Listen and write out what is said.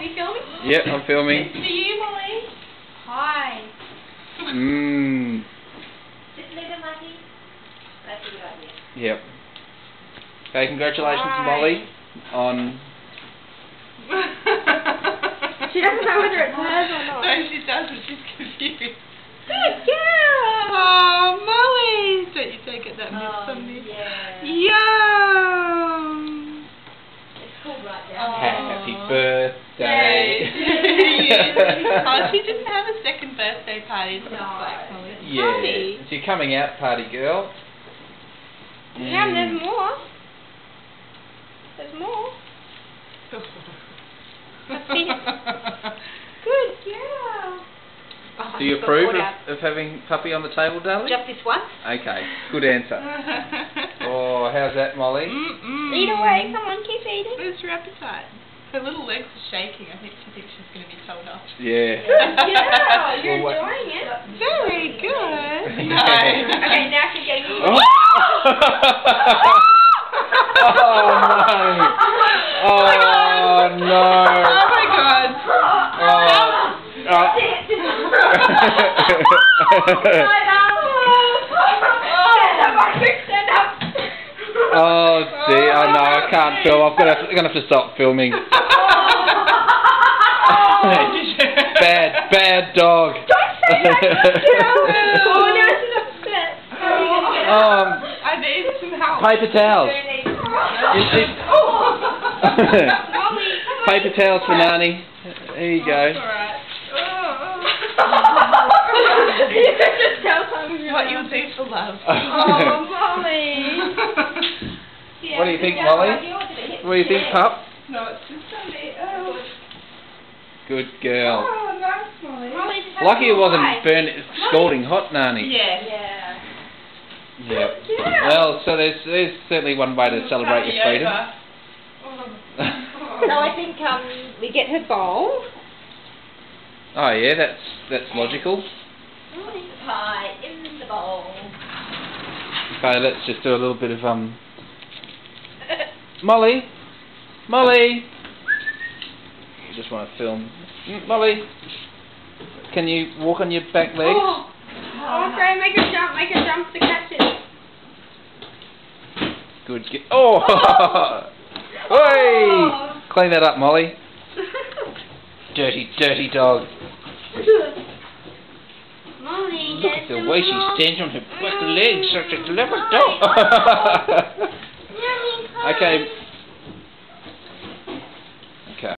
you filming? Yep, I'm filming. It's for you, Molly. Hi. Sit there, Matty. That's a good idea. Yep. Okay, congratulations, Hi. Molly, on... She doesn't know whether it's hers or not. No, she does, but she's confused. Good girl. Oh, Molly! Don't you take it that much from me? Yeah. Yum! It's cool right down. Happy birthday. Oh, she didn't have a second birthday party. No. Molly. Yeah, Party. it's your coming out party, girl. Yeah, there's more. There's more. Good girl. Do you approve of having puppy on the table, darling? Just this once. Okay, good answer. Oh, how's that, Molly? Eat away. Come on, keep eating. Where's your appetite? Her little legs are shaking. I think she thinks she's going to be told off. Yeah. Yeah, you're Well, enjoying it. Very good. No. Okay, now she's getting eaten. Oh no! Oh no! Oh my god. Oh dear! Oh no, I can't film. I'm gonna have to stop filming. Bad dog. Don't say that. Oh, now she's upset. I need some help. Paper towels. Paper towels for Nani. There you go. Alright. Just tell someone. What you'll do for love. Oh, Molly. What do you think, Molly? What do you think, pup? No, it's just a bit. Good girl. Oh, nice, Molly. Lucky it wasn't scalding hot, Nani. Yeah. Yeah. Yep. Well, so there's certainly one way to celebrate your freedom. So I think we get her bowl. Oh yeah, that's logical. Pie in the bowl. Okay, let's just do a little bit of Molly, you just want to film. Molly, can you walk on your back legs? Oh, okay, make her jump to catch it. Good. Oh! Hey! Clean that up, Molly. Dirty dog. Molly, Look at the way she stands on her back legs, such a clever dog. Okay.